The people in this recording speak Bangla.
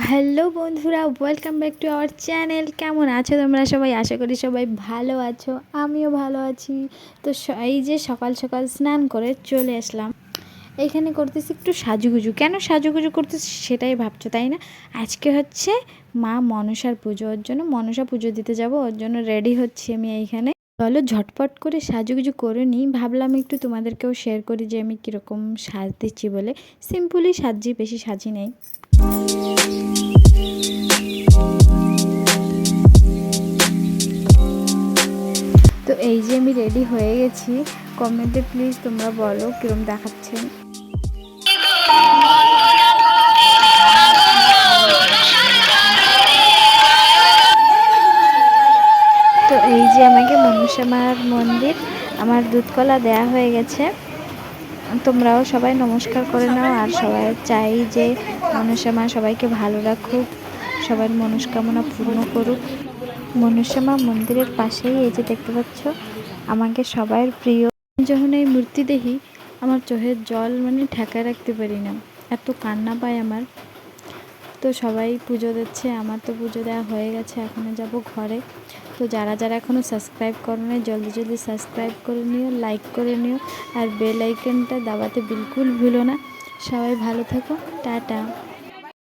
হ্যালো বন্ধুরা, welcome back to our channel. কেমন আছো তোমরা সবাই? আশা করি সবাই ভালো আছো, আমিও ভালো আছি। তো এই যে সকাল সকাল স্নান করে চলে আসলাম। এইখানে করতেছি একটু সাজুগুজু। কেন সাজুগুজু করতেছি সেটাই ভাবছো, তাই না? আজকে হচ্ছে মা মনসার পুজো, ওর জন্য মনসা পুজো দিতে যাব, ওর জন্য রেডি হচ্ছি আমি এইখানে। চলো ঝটপট করে সাজুগুজু করে নিই। ভাবলাম একটু তোমাদেরকেও শেয়ার করি যে আমি কীরকম সাজতেছি বলে। সিম্পলই সাজি, বেশি সাজি নেই। তো এই যে আমি রেডি হয়ে গেছি। কমেন্টে প্লিজ তোমরা বলো কিরম দেখাচ্ছে। তো এই যে আমাকে মনসা মার মন্দির, আমার দুধকলা দেয়া হয়ে গেছে। তোমরাও সবাই নমস্কার করে নাও, আর সবাই চাই যে মনসা মা সবাইকে ভালো রাখুক, সবার মনস্কামনা পূর্ণ করুক। মনসা মা মন্দিরের পাশেই এই যে দেখতে পাচ্ছ আমাকে সবার প্রিয়। যখন এই মূর্তি দেখি আমার চোখের জল ঠেকায় রাখতে পারি না, এত কান্না পায় আমার। তো সবাই পুজো দিচ্ছে, আমার তো পুজো দেওয়া হয়ে গেছে, এখনও যাব ঘরে। তো যারা যারা এখনও সাবস্ক্রাইব করো না, জলদি জলদি সাবস্ক্রাইব করে নিও, লাইক করে নিও, আর বেল আইকনটা দাবাতে বিলকুল ভুলো না। সবাই ভালো থেকো, টাটা।